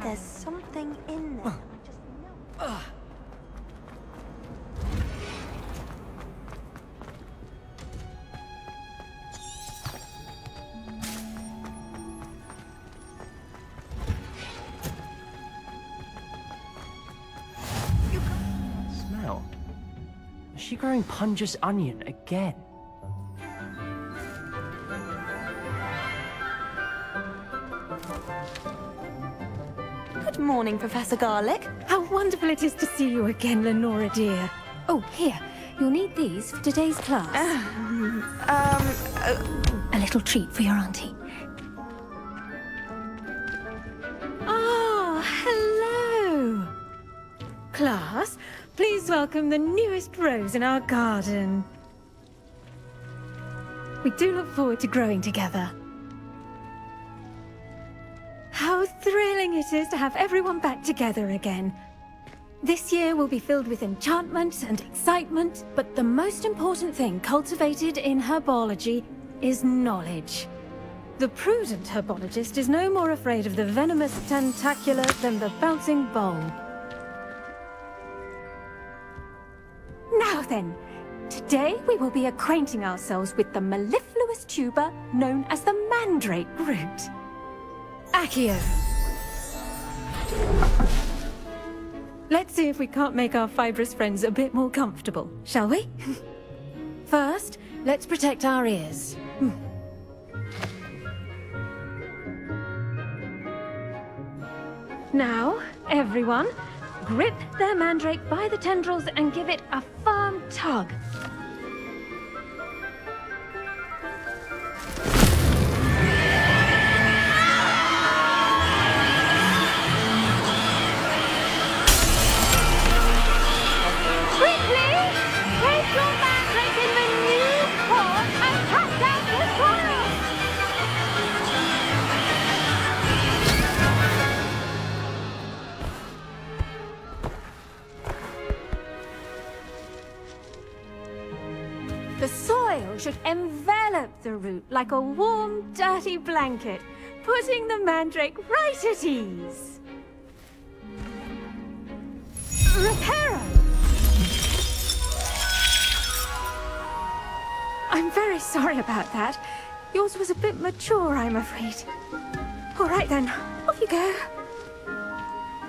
There's something in there. I just know. Smell? Is she growing Punja's onion again? Good morning, Professor Garlic. How wonderful it is to see you again, Lenora dear. Oh, here. You'll need these for today's class. A little treat for your auntie. Ah, hello. Class, please welcome the newest rose in our garden. We do look forward to growing together. How thrilling it is to have everyone back together again. This year will be filled with enchantment and excitement, but the most important thing cultivated in herbology is knowledge. The prudent herbologist is no more afraid of the venomous tentacula than the bouncing bulb. Now then, today we will be acquainting ourselves with the mellifluous tuber known as the mandrake root. Accio. Let's see if we can't make our fibrous friends a bit more comfortable, shall we? First, let's protect our ears. Now, everyone, grip their mandrake by the tendrils and give it a firm tug. The soil should envelop the root like a warm, dirty blanket, putting the mandrake right at ease. Reparo! I'm very sorry about that. Yours was a bit mature, I'm afraid. All right then, off you go.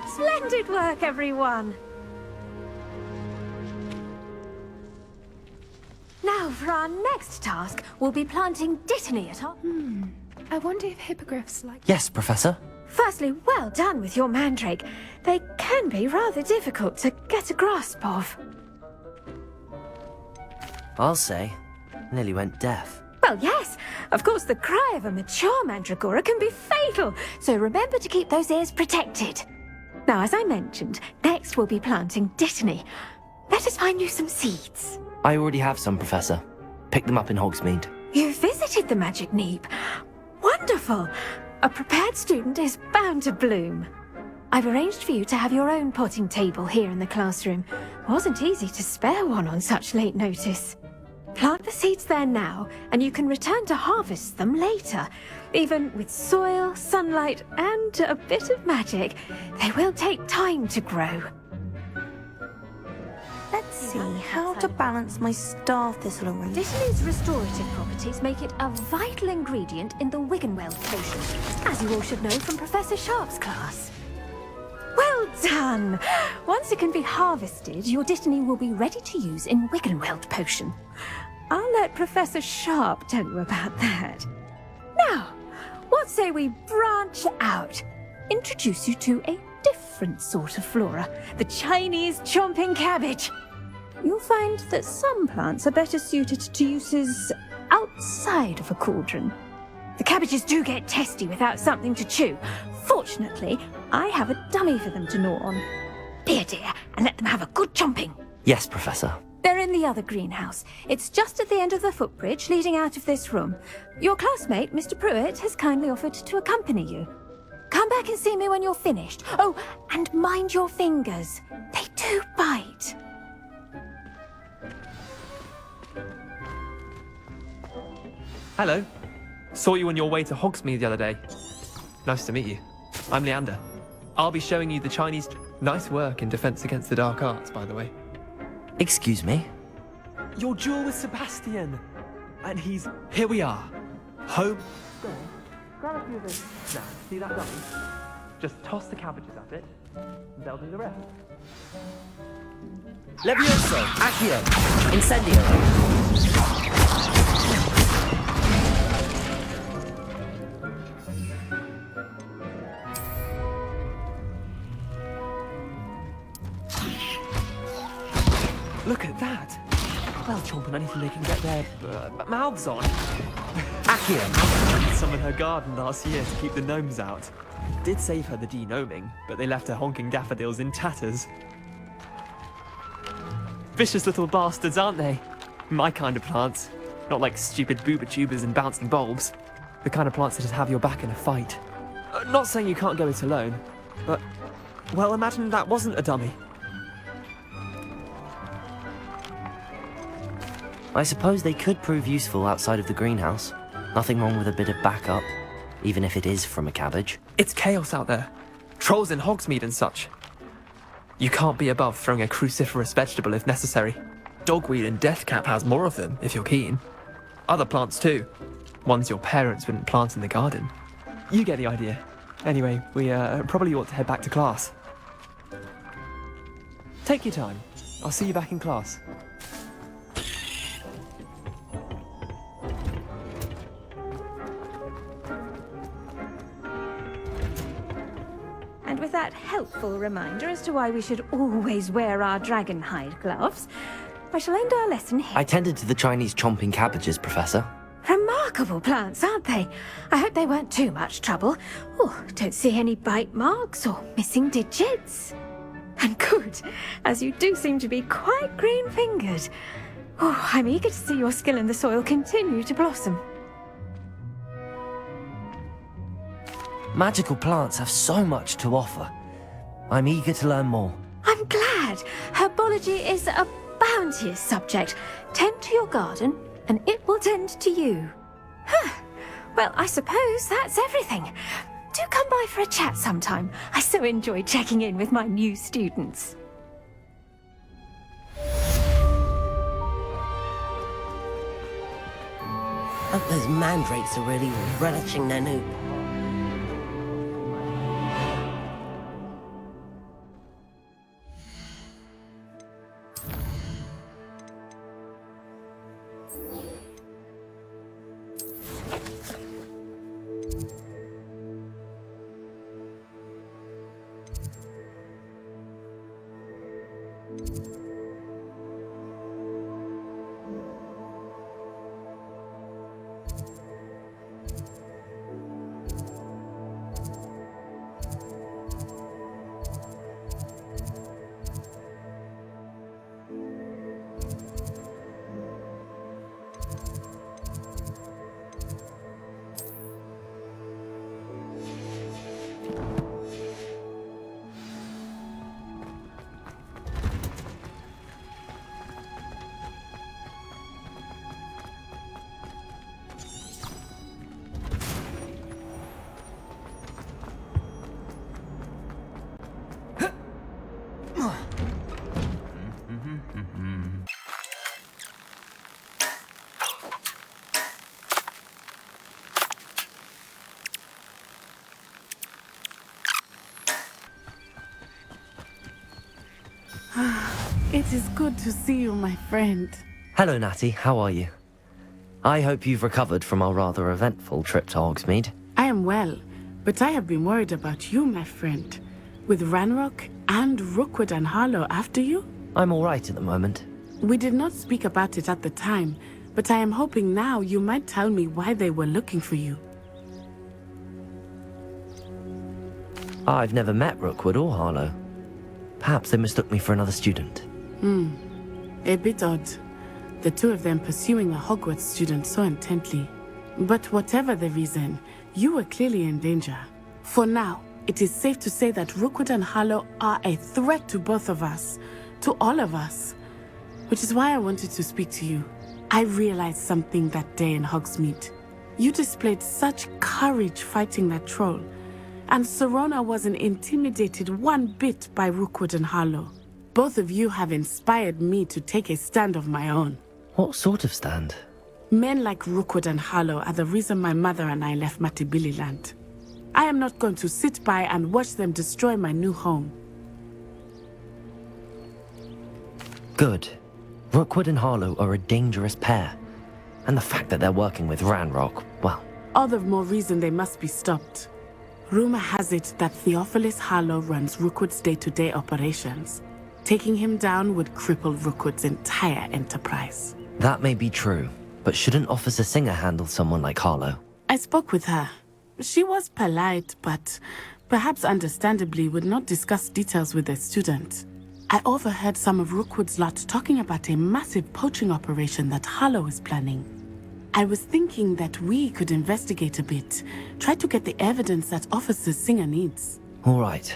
Splendid work, everyone! Now, for our next task, we'll be planting dittany at our... I wonder if hippogriffs like... Yes, Professor. Firstly, well done with your mandrake. They can be rather difficult to get a grasp of. I'll say. Nearly went deaf. Well, yes. Of course, the cry of a mature mandragora can be fatal, so remember to keep those ears protected. Now, as I mentioned, next we'll be planting dittany. Let us find you some seeds. I already have some, Professor. Pick them up in Hogsmeade. You visited the Magic Neep. Wonderful! A prepared student is bound to bloom. I've arranged for you to have your own potting table here in the classroom. Wasn't easy to spare one on such late notice. Plant the seeds there now, and you can return to harvest them later. Even with soil, sunlight, and a bit of magic, they will take time to grow. Let's see how to balance my star thistle arrangement. Dittany's restorative properties make it a vital ingredient in the Wiggenweld potion, as you all should know from Professor Sharp's class. Well done! Once it can be harvested, your Dittany will be ready to use in Wiggenweld potion. I'll let Professor Sharp tell you about that. Now, what say we branch out? Introduce you to a different sort of flora, the Chinese chomping cabbage. You'll find that some plants are better suited to uses outside of a cauldron. The cabbages do get testy without something to chew. Fortunately, I have a dummy for them to gnaw on. Be a dear and let them have a good chomping. Yes, Professor. They're in the other greenhouse. It's just at the end of the footbridge leading out of this room. Your classmate, Mr. Pruitt, has kindly offered to accompany you. Come back and see me when you're finished. Oh, and mind your fingers. They do bite. Hello. Saw you on your way to Hogsmeade the other day. Nice to meet you. I'm Leander. I'll be showing you the Chinese... Nice work in Defense Against the Dark Arts, by the way. Excuse me? Your duel with Sebastian. And he's... Here we are. Home... Go on. Grab a few of those. Now, see that dummy? Just toss the cabbages at it, and they'll do the rest. Levioso! Accio! Incendio! Look at that! They'll chomp on anything they can get their mouths on. Accio! Some in her garden last year to keep the gnomes out. Did save her the de-gnoming, but they left her honking daffodils in tatters. Vicious little bastards, aren't they? My kind of plants. Not like stupid booba tubers and bouncing bulbs. The kind of plants that have your back in a fight. Not saying you can't go it alone, but... Well, imagine that wasn't a dummy. I suppose they could prove useful outside of the greenhouse. Nothing wrong with a bit of backup, even if it is from a cabbage. It's chaos out there. Trolls in Hogsmeade and such. You can't be above throwing a cruciferous vegetable if necessary. Dogweed and deathcap has more of them, if you're keen. Other plants too. Ones your parents wouldn't plant in the garden. You get the idea. Anyway, we probably ought to head back to class. Take your time. I'll see you back in class. And with that helpful reminder as to why we should always wear our dragon hide gloves, I shall end our lesson here. I tended to the Chinese chomping cabbages, Professor. Remarkable plants, aren't they? I hope they weren't too much trouble. Oh, don't see any bite marks or missing digits. And good, as you do seem to be quite green-fingered. Oh, I'm eager to see your skill in the soil continue to blossom. Magical plants have so much to offer. I'm eager to learn more. I'm glad. Herbology is a bounteous subject. Tend to your garden, and it will tend to you. Huh. Well, I suppose that's everything. Do come by for a chat sometime. I so enjoy checking in with my new students. Hope those mandrakes are really relishing their new... It is good to see you, my friend. Hello, Natty. How are you? I hope you've recovered from our rather eventful trip to Hogsmeade. I am well, but I have been worried about you, my friend. With Ranrock and Rookwood and Harlow after you? I'm all right at the moment. We did not speak about it at the time, but I am hoping now you might tell me why they were looking for you. I've never met Rookwood or Harlow. Perhaps they mistook me for another student. A bit odd. The two of them pursuing a Hogwarts student so intently. But whatever the reason, you were clearly in danger. For now, it is safe to say that Rookwood and Harlow are a threat to both of us. To all of us. Which is why I wanted to speak to you. I realized something that day in Hogsmeade. You displayed such courage fighting that troll. And Serona wasn't intimidated one bit by Rookwood and Harlow. Both of you have inspired me to take a stand of my own. What sort of stand? Men like Rookwood and Harlow are the reason my mother and I left Matabeleland. I am not going to sit by and watch them destroy my new home. Good. Rookwood and Harlow are a dangerous pair. And the fact that they're working with Ranrock, well... All the more reason they must be stopped. Rumor has it that Theophilus Harlow runs Rookwood's day-to-day operations. Taking him down would cripple Rookwood's entire enterprise. That may be true, but shouldn't Officer Singer handle someone like Harlow? I spoke with her. She was polite, but perhaps understandably would not discuss details with a student. I overheard some of Rookwood's lot talking about a massive poaching operation that Harlow is planning. I was thinking that we could investigate a bit, try to get the evidence that Officer Singer needs. All right,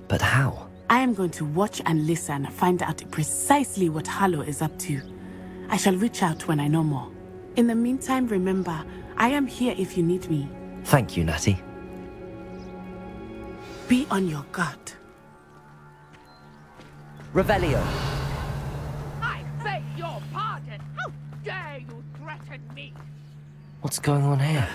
but how? I am going to watch and listen, find out precisely what Harlow is up to. I shall reach out when I know more. In the meantime, remember, I am here if you need me. Thank you, Natty. Be on your guard. Revelio. I beg your pardon. How dare you threaten me? What's going on here?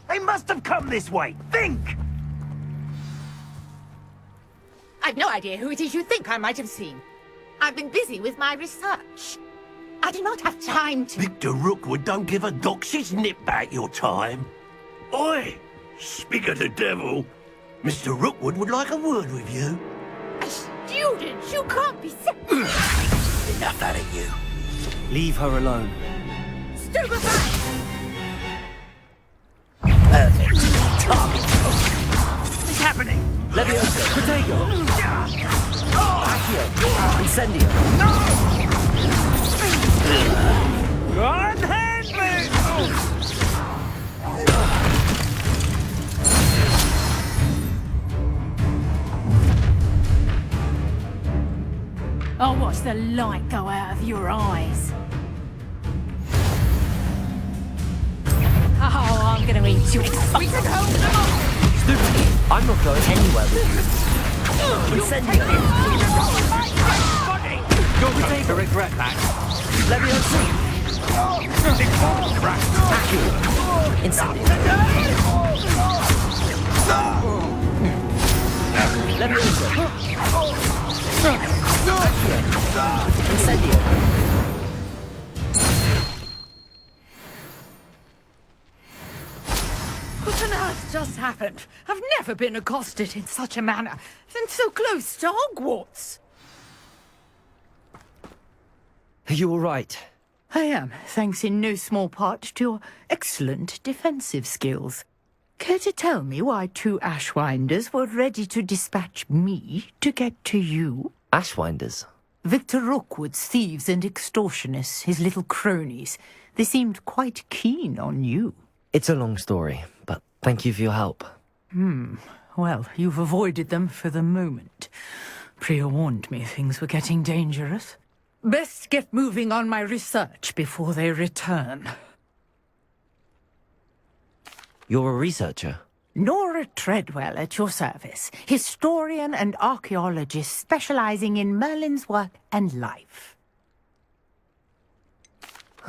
They must have come this way. Think! I've no idea who it is you think I might have seen. I've been busy with my research. I do not have time to... Victor Rookwood don't give a doxy's nip back your time. Oi! Speak of the devil. Mr. Rookwood would like a word with you. A student? You can't be... Enough out of you. Leave her alone. Stupefy! What's happening? Leviosa. Protego. Accio. Incendio. Unhand me! I'll watch the light go out of your eyes. Oh, I'm gonna eat you. We can hold them off! Stupid. I'm not going anywhere with you. Incendio. You're going to regret that. Leviosa. Accio. Incendio. Leviosa. Incendio. What on earth just happened? I've never been accosted in such a manner, and so close to Hogwarts. Are you all right? I am, thanks in no small part to your excellent defensive skills. Care to tell me why two Ashwinders were ready to dispatch me to get to you? Ashwinders? Victor Rookwood's thieves and extortionists, his little cronies. They seemed quite keen on you. It's a long story, but thank you for your help. Well, you've avoided them for the moment. Priya warned me things were getting dangerous. Best get moving on my research before they return. You're a researcher? Nora Treadwell at your service, historian and archaeologist specializing in Merlin's work and life.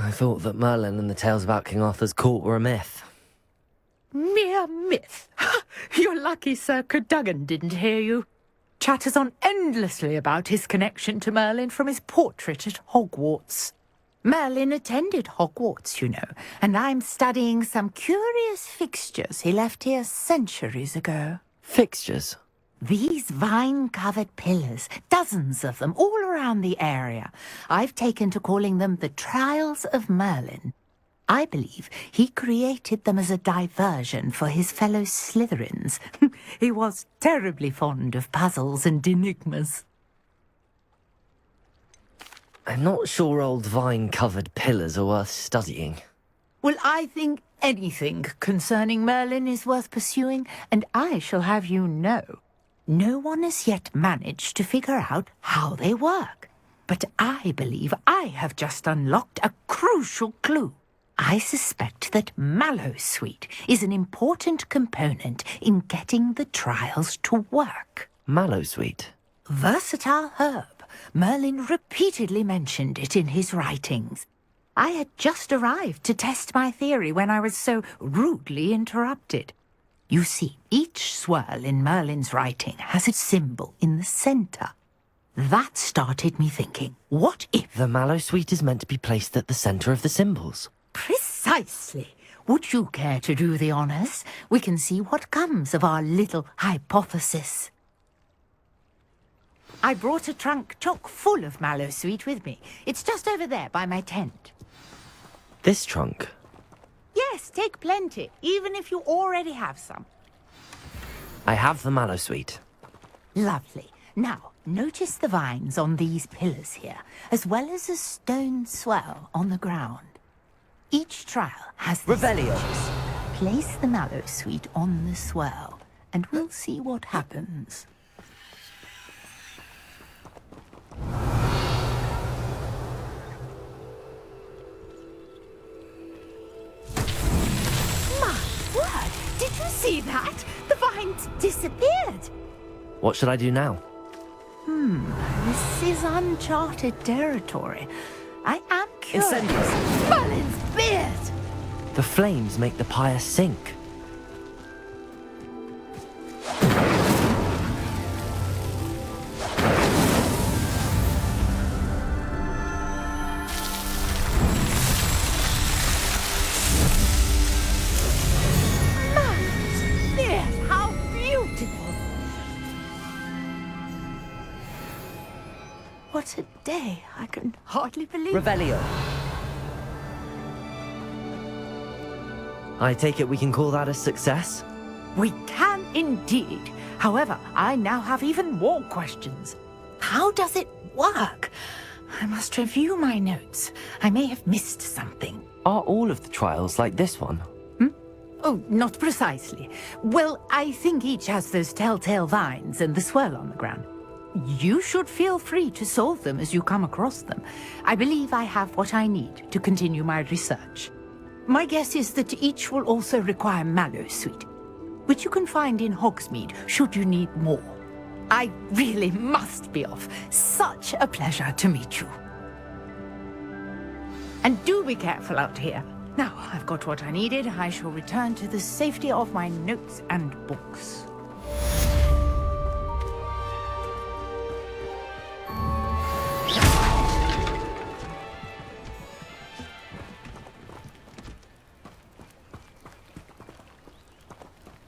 I thought that Merlin and the tales about King Arthur's court were a myth. Mere myth. You're lucky Sir Cadogan didn't hear you. Chatters on endlessly about his connection to Merlin from his portrait at Hogwarts. Merlin attended Hogwarts, you know, and I'm studying some curious fixtures he left here centuries ago. Fixtures? These vine-covered pillars, dozens of them, all around the area. I've taken to calling them the Trials of Merlin. I believe he created them as a diversion for his fellow Slytherins. He was terribly fond of puzzles and enigmas. I'm not sure old vine-covered pillars are worth studying. Well, I think anything concerning Merlin is worth pursuing, and I shall have you know, no one has yet managed to figure out how they work. But I believe I have just unlocked a crucial clue. I suspect that Mallowsweet is an important component in getting the trials to work. Mallowsweet? Versatile herb. Merlin repeatedly mentioned it in his writings. I had just arrived to test my theory when I was so rudely interrupted. You see, each swirl in Merlin's writing has a symbol in the centre. That started me thinking, what if... The Mallowsweet is meant to be placed at the centre of the symbols. Precisely. Would you care to do the honours? We can see what comes of our little hypothesis. I brought a trunk chock full of Mallowsweet with me. It's just over there by my tent. This trunk? Yes, take plenty, even if you already have some. I have the Mallowsweet. Lovely. Now, notice the vines on these pillars here, as well as a stone swell on the ground. Each trial has this. Revelio. Place the Mallowsweet on the swell, and we'll see what happens. My word! Did you see that? The vines disappeared. What should I do now? This is uncharted territory. I am curious. Incendies. Merlin's beard! The flames make the pyre sink. Merlin's beard! How beautiful! What a day. I can hardly believe it. Revelio. I take it we can call that a success? We can indeed. However, I now have even more questions. How does it work? I must review my notes. I may have missed something. Are all of the trials like this one? Oh, not precisely. Well, I think each has those telltale vines and the swirl on the ground. You should feel free to solve them as you come across them. I believe I have what I need to continue my research. My guess is that each will also require Mallowsweet, which you can find in Hogsmeade should you need more. I really must be off. Such a pleasure to meet you. And do be careful out here. Now I've got what I needed, I shall return to the safety of my notes and books.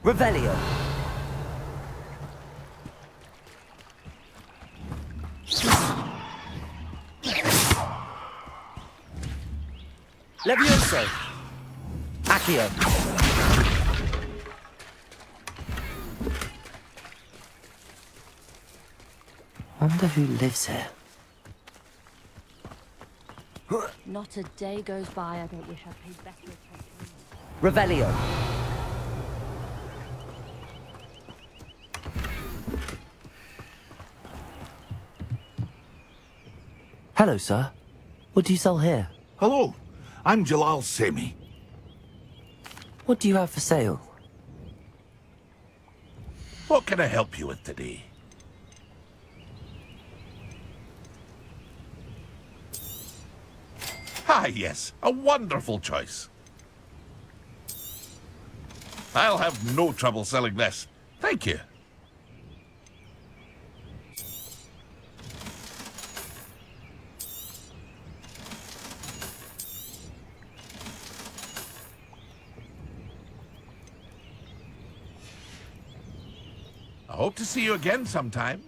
Revelio. Levioso. Accio. Wonder who lives here. Not a day goes by I don't wish I paid better attention. Revelio. Hello, sir. What do you sell here? Hello, I'm Jalal Semi. What do you have for sale? What can I help you with today? Ha! Ah, yes, a wonderful choice. I'll have no trouble selling this. Thank you. I hope to see you again sometime.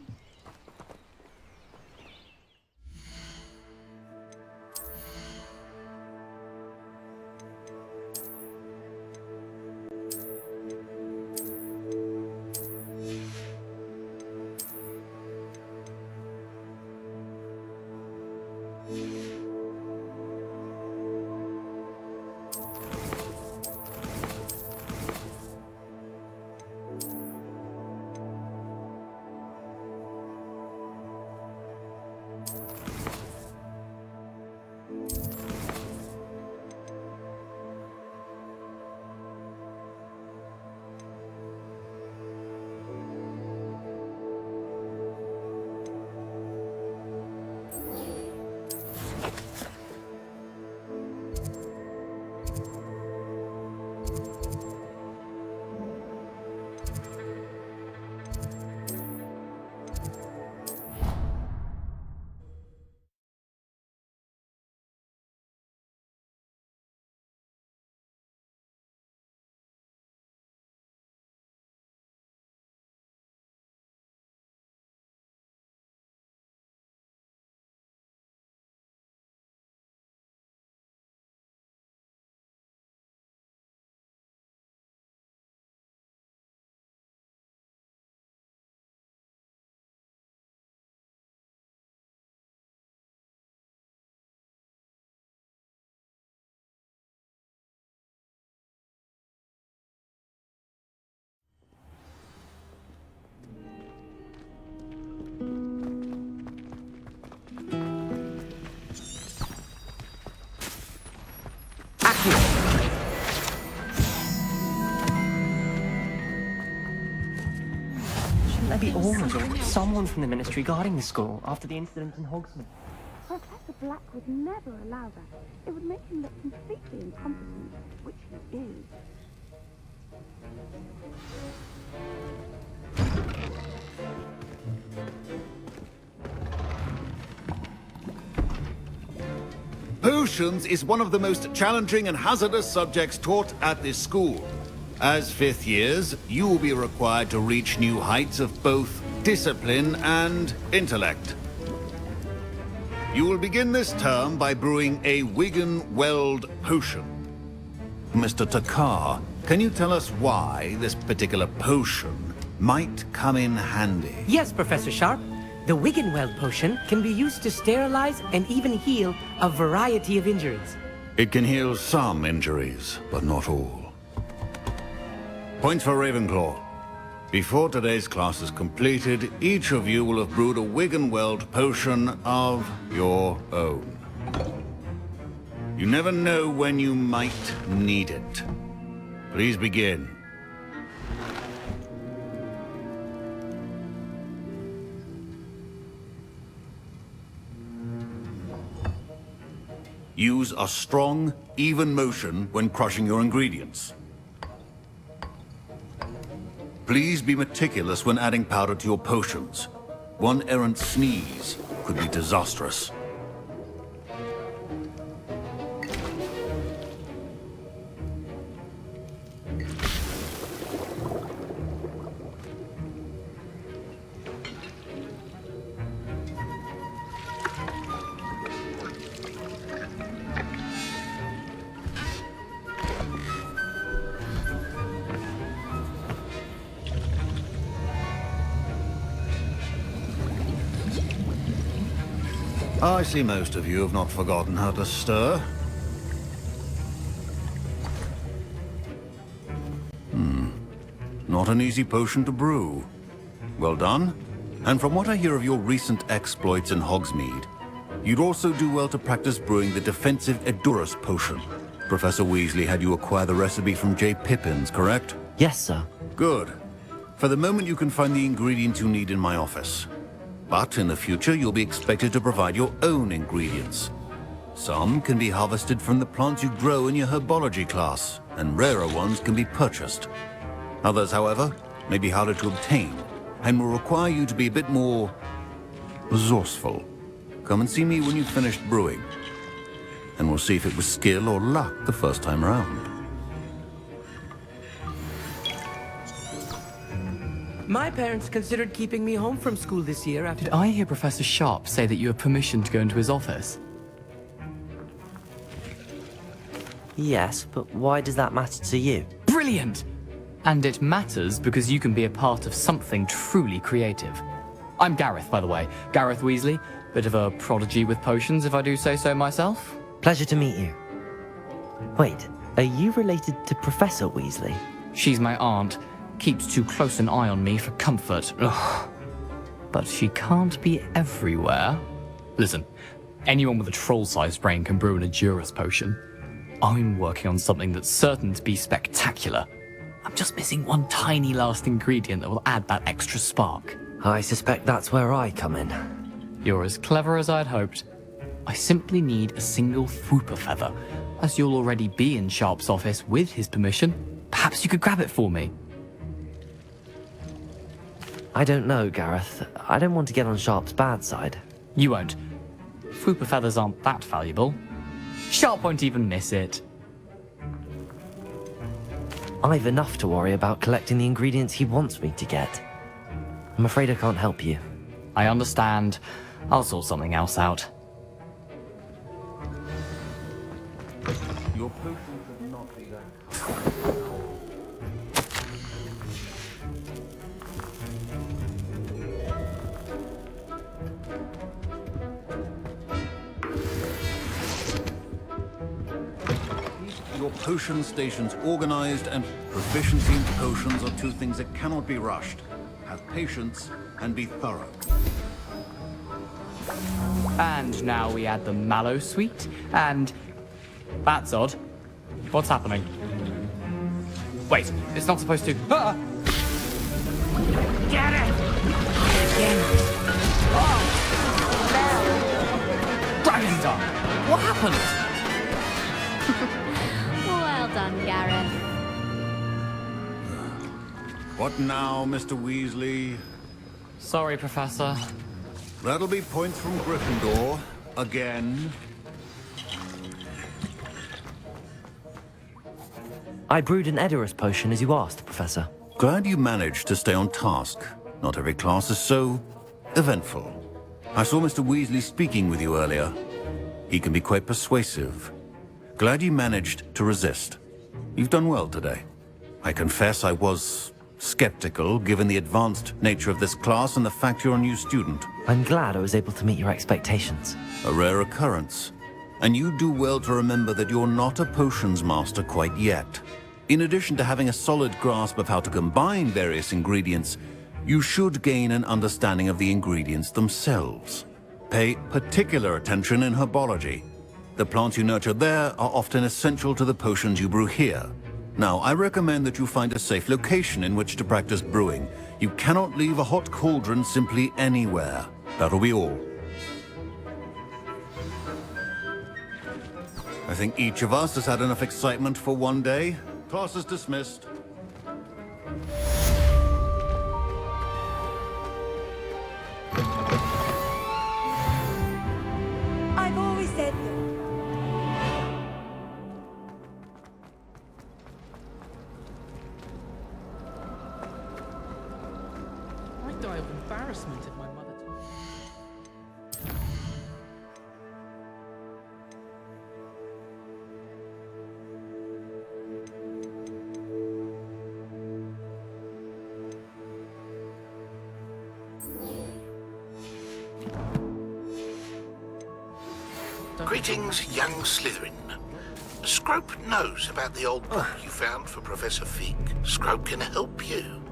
Shouldn't there be orders or someone from the ministry guarding the school after the incident in Hogsmeade? Professor Black would never allow that. It would make him look completely incompetent, which he is. Potions is one of the most challenging and hazardous subjects taught at this school. As fifth years, you will be required to reach new heights of both discipline and intellect. You will begin this term by brewing a Wigan-Weld potion. Mr. Takar, can you tell us why this particular potion might come in handy? Yes, Professor Sharp. The Wigan-Weld potion can be used to sterilize and even heal a variety of injuries. It can heal some injuries, but not all. Points for Ravenclaw. Before today's class is completed, each of you will have brewed a Wigan-Weld potion of your own. You never know when you might need it. Please begin. Use a strong, even motion when crushing your ingredients. Please be meticulous when adding powder to your potions. One errant sneeze could be disastrous. I see most of you have not forgotten how to stir. Not an easy potion to brew. Well done. And from what I hear of your recent exploits in Hogsmeade, you'd also do well to practice brewing the defensive Edurus potion. Professor Weasley had you acquire the recipe from J. Pippin's, correct? Yes, sir. Good. For the moment, you can find the ingredients you need in my office. But in the future, you'll be expected to provide your own ingredients. Some can be harvested from the plants you grow in your herbology class, and rarer ones can be purchased. Others, however, may be harder to obtain, and will require you to be a bit more resourceful. Come and see me when you've finished brewing, and we'll see if it was skill or luck the first time around. My parents considered keeping me home from school this year after... Did I hear Professor Sharp say that you have permission to go into his office? Yes, but why does that matter to you? Brilliant! And it matters because you can be a part of something truly creative. I'm Gareth, by the way. Gareth Weasley. Bit of a prodigy with potions, if I do say so myself. Pleasure to meet you. Wait, are you related to Professor Weasley? She's my aunt. Keeps too close an eye on me for comfort. Ugh. But she can't be everywhere. Listen, anyone with a troll-sized brain can brew an Edurus potion. I'm working on something that's certain to be spectacular. I'm just missing one tiny last ingredient that will add that extra spark. I suspect that's where I come in. You're as clever as I'd hoped. I simply need a single Fwooper feather. As you'll already be in Sharp's office with his permission, perhaps you could grab it for me. I don't know, Gareth. I don't want to get on Sharp's bad side. You won't. Fwooper feathers aren't that valuable. Sharp won't even miss it. I've enough to worry about collecting the ingredients he wants me to get. I'm afraid I can't help you. I understand. I'll sort something else out. Your potion could not be that. Your potion station's organized, and proficiency in potions are two things that cannot be rushed. Have patience and be thorough. And now we add the mallow sweet, and... That's odd. What's happening? Wait, it's not supposed to... Ah! Get it! Again. Dragon Dog! What happened? Well done, Gareth. What now, Mr. Weasley? Sorry, Professor. That'll be points from Gryffindor. Again. I brewed an Edurus potion as you asked, Professor. Glad you managed to stay on task. Not every class is so eventful. I saw Mr. Weasley speaking with you earlier. He can be quite persuasive. Glad you managed to resist. You've done well today. I confess I was skeptical, given the advanced nature of this class and the fact you're a new student. I'm glad I was able to meet your expectations. A rare occurrence. And you do well to remember that you're not a potions master quite yet. In addition to having a solid grasp of how to combine various ingredients, you should gain an understanding of the ingredients themselves. Pay particular attention in herbology. The plants you nurture there are often essential to the potions you brew here. Now, I recommend that you find a safe location in which to practice brewing. You cannot leave a hot cauldron simply anywhere. That'll be all. I think each of us has had enough excitement for one day. Class is dismissed. I've always said that. I'd die of embarrassment if my mother told me. Greetings, young Slytherin. Scrope knows about the old book you found for Professor Fig. Scrope can help you.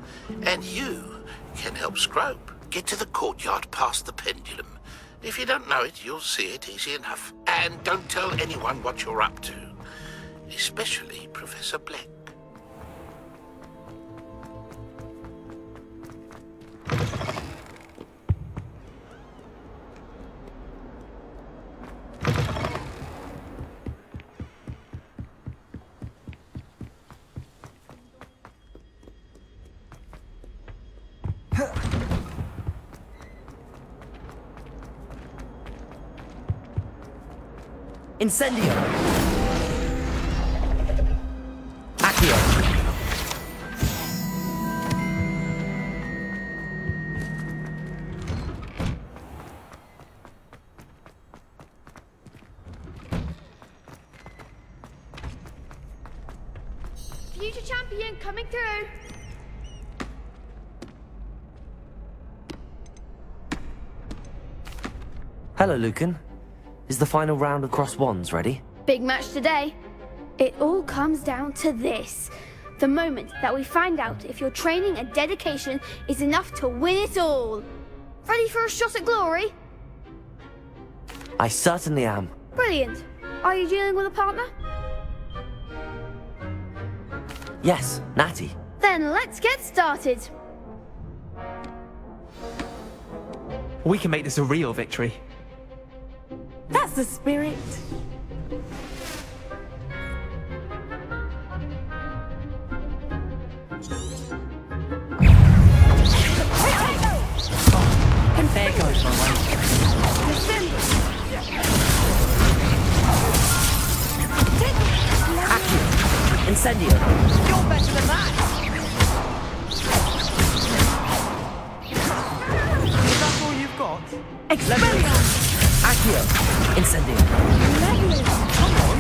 And you can help Scrope. Get to the courtyard past the pendulum. If you don't know it, you'll see it easy enough. And don't tell anyone what you're up to. Especially Professor Black. Incendio! Accio! Future champion coming through. Hello, Lucan. Is the final round of Cross Wands ready? Big match today. It all comes down to this. The moment that we find out if your training and dedication is enough to win it all. Ready for a shot at glory? I certainly am. Brilliant. Are you dealing with a partner? Yes, Natty. Then let's get started. We can make this a real victory. That's the spirit. And there goes my way. Accio! Incendio! You're better than that! Is that all you've got? Expelliarmus! Accio! Incendio! Come on!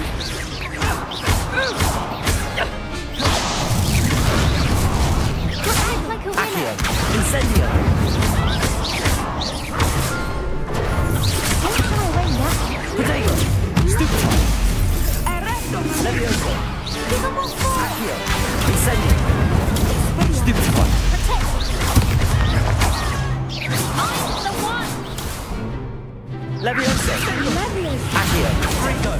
Accio! Incendio! Potato! Stupefy! Levioso! Accio! Incendio! Stupefy! Levioso! Accio! Ringo!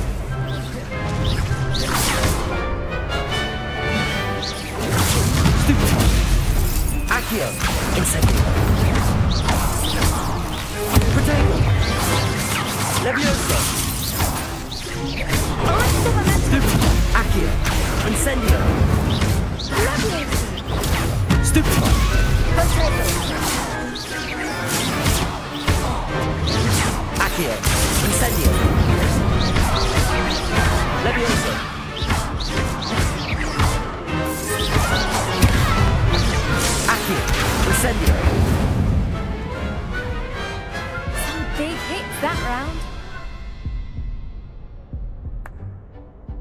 Stupefy! Accio! Incendio! Potato! Levioso! Accio! Incendio! Stupefy! Accio! Incendio! Levioso! Accio! Incendio! Some big hits that round.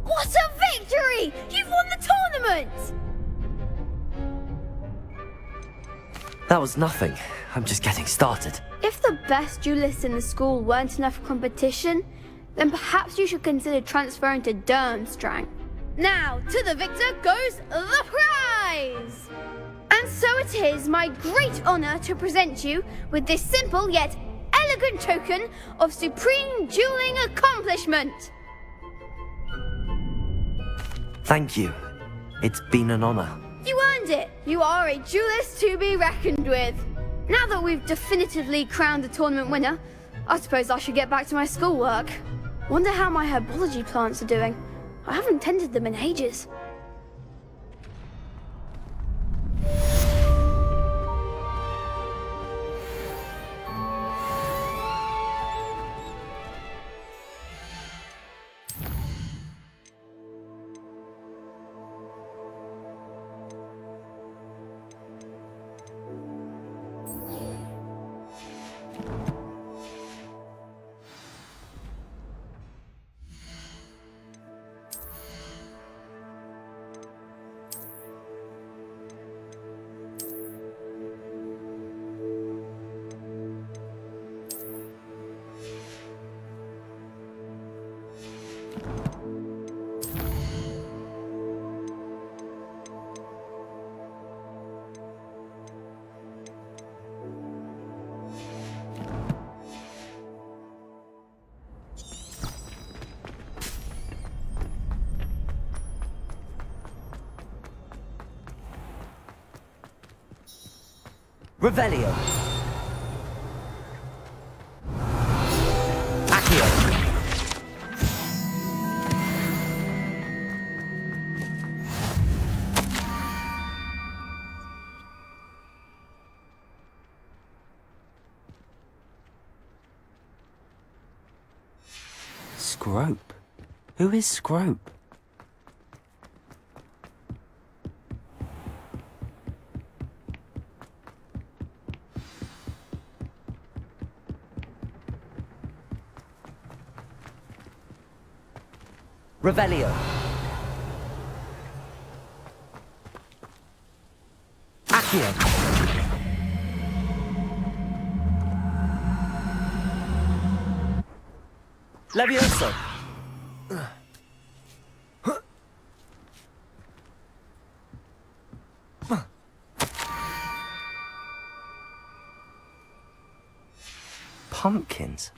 What a victory! You've won the tournament! That was nothing. I'm just getting started. If the best duelists in the school weren't enough for competition, then perhaps you should consider transferring to Durmstrang. Now, to the victor goes the prize! And so it is my great honor to present you with this simple yet elegant token of supreme dueling accomplishment. Thank you. It's been an honor. You earned it. You are a duelist to be reckoned with. Now that we've definitively crowned the tournament winner, I suppose I should get back to my schoolwork. Wonder how my herbology plants are doing. I haven't tended them in ages. Revelio. Accio. Scrope? Who is Scrope? Revelio. Accio. Levioso. Pumpkins.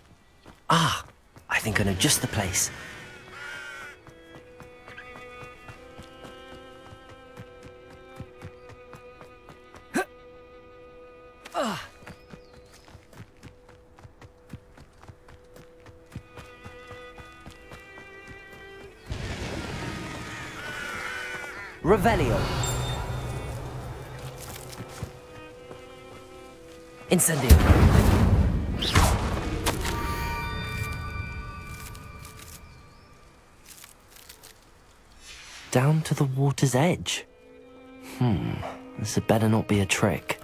Ah, I think I know just the place. Revelio. Incendio. Down to the water's edge. This had better not be a trick.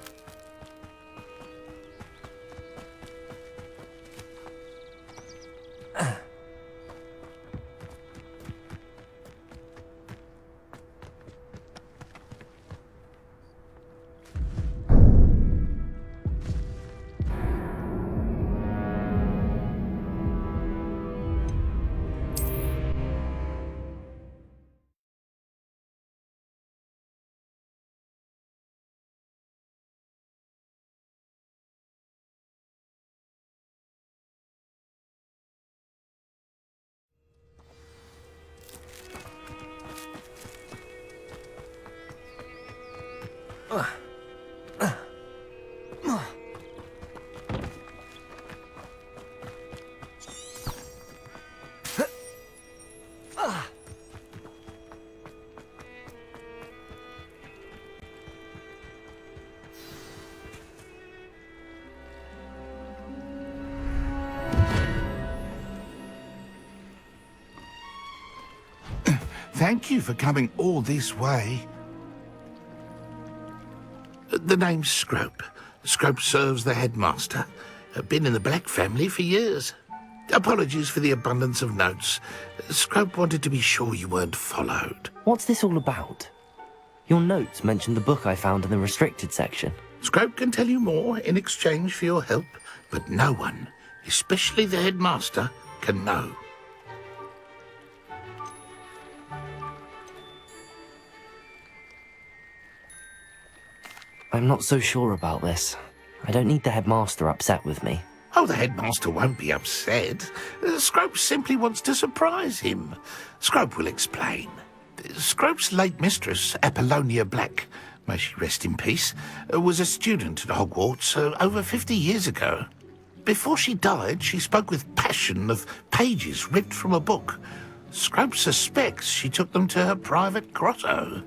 Thank you for coming all this way. The name's Scrope. Scrope serves the headmaster. Been in the Black family for years. Apologies for the abundance of notes. Scrope wanted to be sure you weren't followed. What's this all about? Your notes mentioned the book I found in the restricted section. Scrope can tell you more in exchange for your help, but no one, especially the headmaster, can know. I'm not so sure about this. I don't need the headmaster upset with me. Oh, the headmaster won't be upset. Scrope simply wants to surprise him. Scrope will explain. Scrope's late mistress, Apollonia Black, may she rest in peace, was a student at Hogwarts over 50 years ago. Before she died, she spoke with passion of pages ripped from a book. Scrope suspects she took them to her private grotto.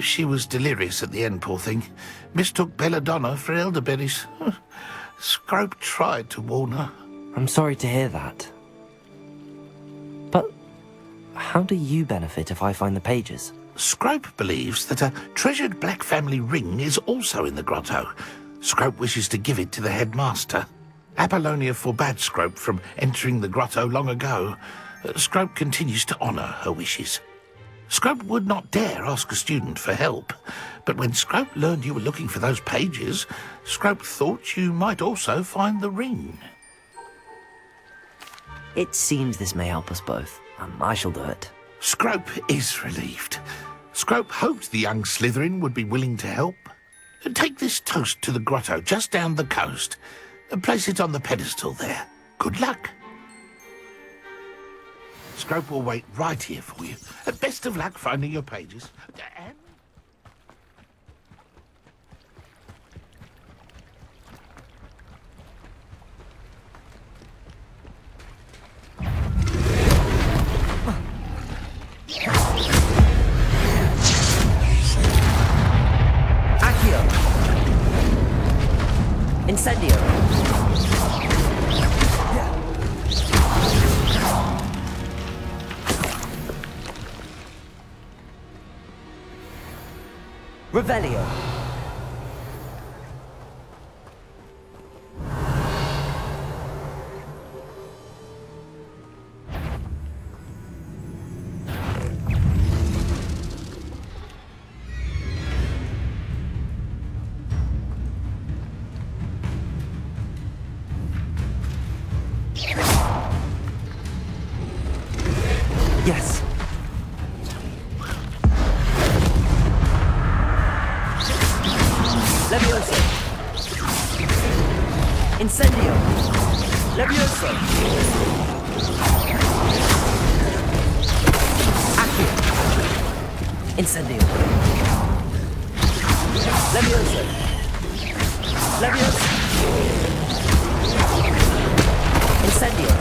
She was delirious at the end, poor thing. Mistook belladonna for elderberries. Scrope tried to warn her. I'm sorry to hear that. But how do you benefit if I find the pages? Scrope believes that a treasured Black family ring is also in the grotto. Scrope wishes to give it to the headmaster. Apollonia forbade Scrope from entering the grotto long ago. Scrope continues to honour her wishes. Scrope would not dare ask a student for help, but when Scrope learned you were looking for those pages, Scrope thought you might also find the ring. It seems this may help us both. I shall do it. Scrope is relieved. Scrope hoped the young Slytherin would be willing to help. Take this toast to the grotto just down the coast and place it on the pedestal there. Good luck. Scrope will wait right here for you. Best of luck finding your pages. And... Accio. Incendio. Revelio. Yes. Levioso. Incendio. Levioso. Accio. Incendio. Levioso. Levioso. Incendio.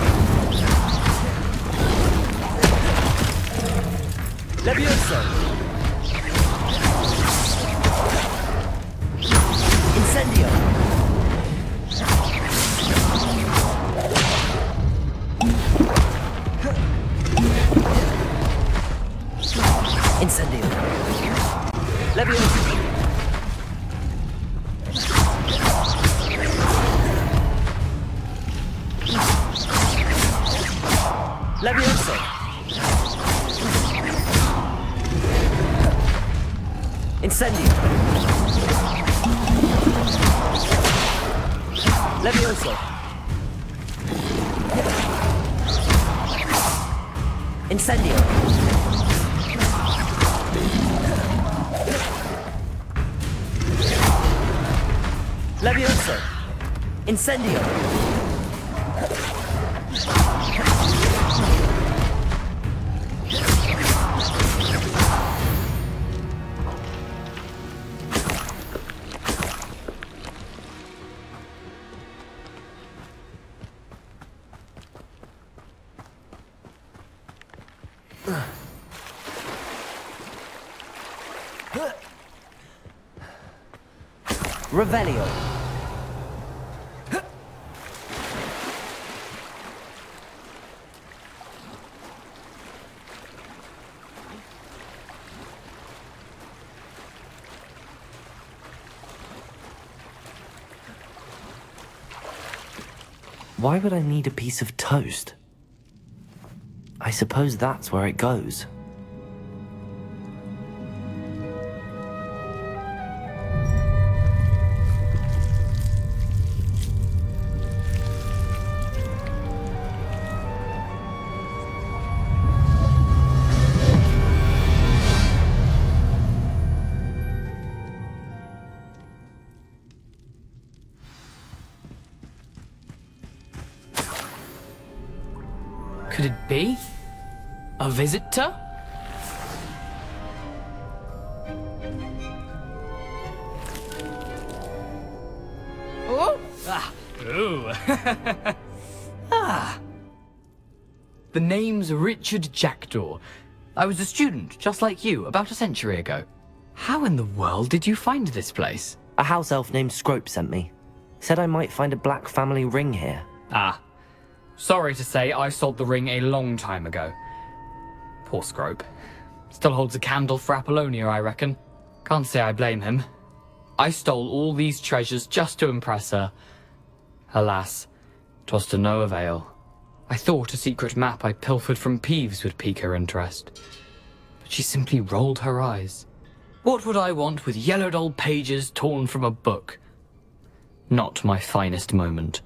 Levioso. Incendio. Incendio. Levioso. Levioso. Incendio. Levioso. Incendio. Levioso. Incendio. Revelio. Why would I need a piece of toast? I suppose that's where it goes. Could it be? A visitor? Oh! Ah! Ooh! Ah! The name's Richard Jackdaw. I was a student, just like you, about a century ago. How in the world did you find this place? A house elf named Scrope sent me. Said I might find a black family ring here. Ah. Sorry to say, I sold the ring a long time ago. Poor Scrope. Still holds a candle for Apollonia, I reckon. Can't say I blame him. I stole all these treasures just to impress her. Alas, 'twas to no avail. I thought a secret map I pilfered from Peeves would pique her interest. But she simply rolled her eyes. What would I want with yellowed old pages torn from a book? Not my finest moment.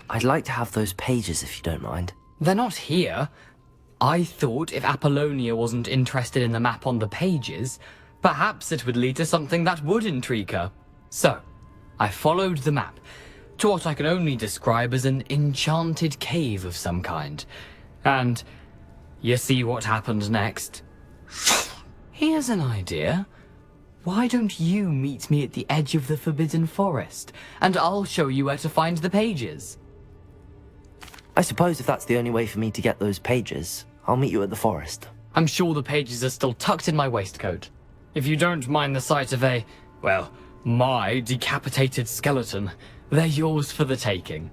I'd like to have those pages if you don't mind. They're not here. I thought if Apollonia wasn't interested in the map on the pages, perhaps it would lead to something that would intrigue her. So, I followed the map to what I can only describe as an enchanted cave of some kind. And you see what happened next? Here's an idea. Why don't you meet me at the edge of the Forbidden Forest, and I'll show you where to find the pages? I suppose if that's the only way for me to get those pages, I'll meet you at the forest. I'm sure the pages are still tucked in my waistcoat. If you don't mind the sight of my decapitated skeleton, they're yours for the taking.